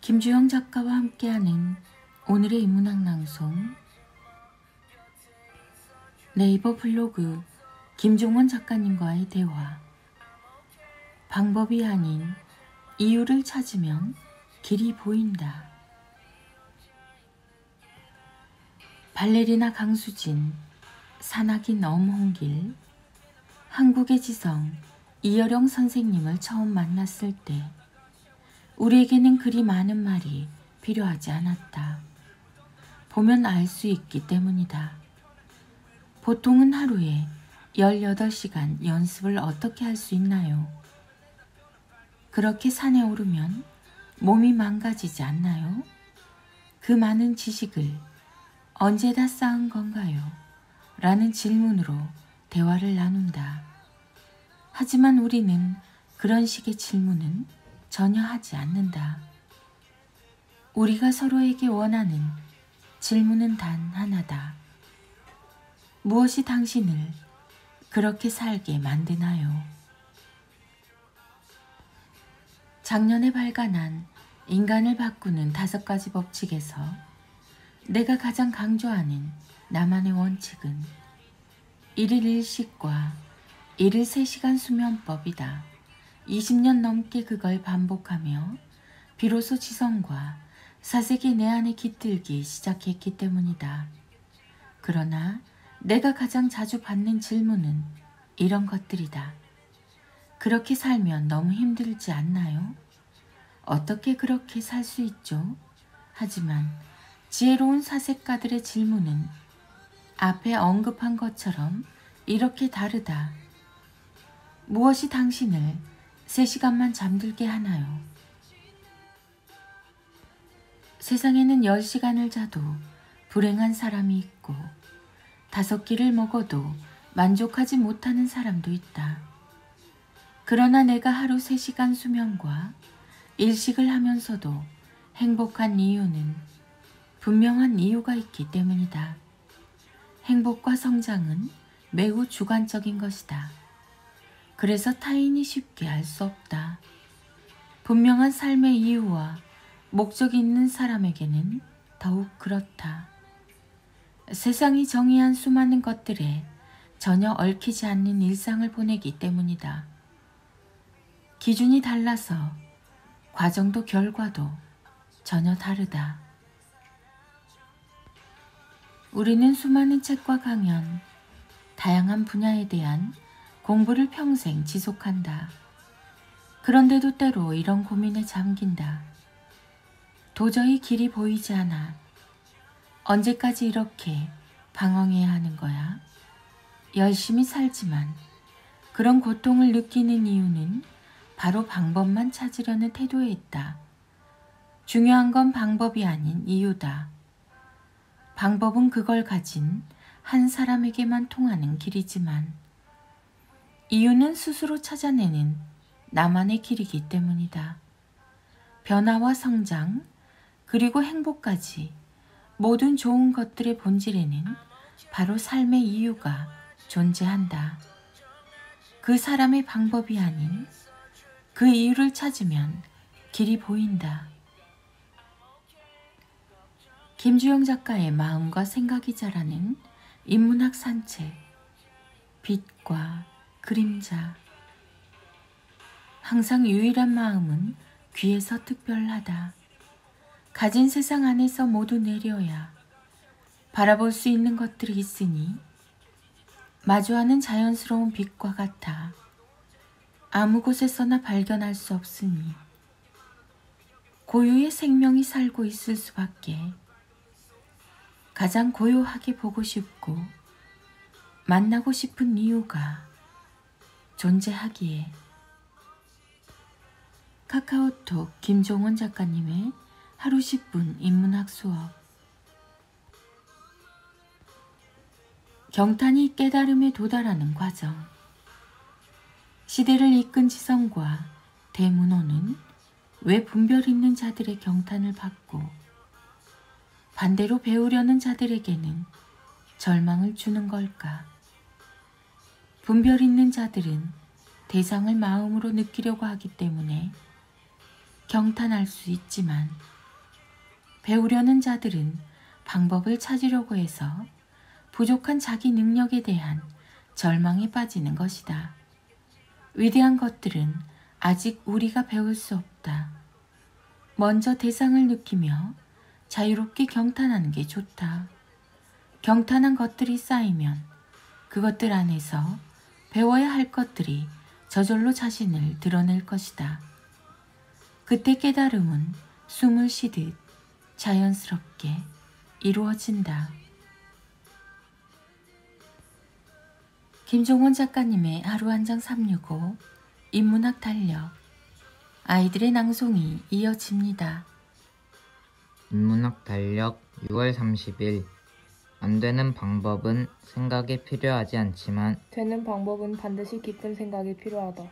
김주영 작가와 함께하는 오늘의 인문학 낭송. 네이버 블로그 김종원 작가님과의 대화. 방법이 아닌 이유를 찾으면 길이 보인다. 발레리나 강수진, 산악인 엄홍길, 한국의 지성 이여령 선생님을 처음 만났을 때 우리에게는 그리 많은 말이 필요하지 않았다. 보면 알 수 있기 때문이다. 보통은 하루에 18시간 연습을 어떻게 할 수 있나요? 그렇게 산에 오르면 몸이 망가지지 않나요? 그 많은 지식을 언제 다 쌓은 건가요? 라는 질문으로 대화를 나눈다. 하지만 우리는 그런 식의 질문은 전혀 하지 않는다. 우리가 서로에게 원하는 질문은 단 하나다. 무엇이 당신을 그렇게 살게 만드나요? 작년에 발간한 인간을 바꾸는 5가지 법칙에서 내가 가장 강조하는 나만의 원칙은 1일 1식과 1일 3시간 수면법이다. 20년 넘게 그걸 반복하며 비로소 지성과 사색이 내 안에 깃들기 시작했기 때문이다. 그러나 내가 가장 자주 받는 질문은 이런 것들이다. 그렇게 살면 너무 힘들지 않나요? 어떻게 그렇게 살 수 있죠? 하지만 지혜로운 사색가들의 질문은 앞에 언급한 것처럼 이렇게 다르다. 무엇이 당신을 3시간만 잠들게 하나요? 세상에는 10시간을 자도 불행한 사람이 있고 5끼를 먹어도 만족하지 못하는 사람도 있다. 그러나 내가 하루 3시간 수면과 일식을 하면서도 행복한 이유는 분명한 이유가 있기 때문이다. 행복과 성장은 매우 주관적인 것이다. 그래서 타인이 쉽게 알 수 없다. 분명한 삶의 이유와 목적이 있는 사람에게는 더욱 그렇다. 세상이 정의한 수많은 것들에 전혀 얽히지 않는 일상을 보내기 때문이다. 기준이 달라서 과정도 결과도 전혀 다르다. 우리는 수많은 책과 강연, 다양한 분야에 대한 공부를 평생 지속한다. 그런데도 때로 이런 고민에 잠긴다. 도저히 길이 보이지 않아. 언제까지 이렇게 방황해야 하는 거야? 열심히 살지만 그런 고통을 느끼는 이유는 바로 방법만 찾으려는 태도에 있다. 중요한 건 방법이 아닌 이유다. 방법은 그걸 가진 한 사람에게만 통하는 길이지만 이유는 스스로 찾아내는 나만의 길이기 때문이다. 변화와 성장, 그리고 행복까지 모든 좋은 것들의 본질에는 바로 삶의 이유가 존재한다. 그 사람의 방법이 아닌 그 이유를 찾으면 길이 보인다. 김주영 작가의 마음과 생각이 자라는 인문학 산책. 빛과 그림자. 항상 유일한 마음은 귀에서 특별하다. 가진 세상 안에서 모두 내려야 바라볼 수 있는 것들이 있으니 마주하는 자연스러운 빛과 같아 아무 곳에서나 발견할 수 없으니 고유의 생명이 살고 있을 수밖에. 가장 고요하게 보고 싶고 만나고 싶은 이유가 존재하기에. 카카오톡 김종원 작가님의 하루 10분 인문학 수업. 경탄이 깨달음에 도달하는 과정. 시대를 이끈 지성과 대문호는 왜 분별 있는 자들의 경탄을 받고 반대로 배우려는 자들에게는 절망을 주는 걸까? 분별 있는 자들은 대상을 마음으로 느끼려고 하기 때문에 경탄할 수 있지만 배우려는 자들은 방법을 찾으려고 해서 부족한 자기 능력에 대한 절망에 빠지는 것이다. 위대한 것들은 아직 우리가 배울 수 없다. 먼저 대상을 느끼며 자유롭게 경탄하는 게 좋다. 경탄한 것들이 쌓이면 그것들 안에서 배워야 할 것들이 저절로 자신을 드러낼 것이다. 그때 깨달음은 숨을 쉬듯 자연스럽게 이루어진다. 김종원 작가님의 하루 한 장 365 인문학 달력. 아이들의 낭송이 이어집니다. 인문학 달력 6월 30일. 안 되는 방법은 생각이 필요하지 않지만 되는 방법은 반드시 깊은 생각이 필요하다.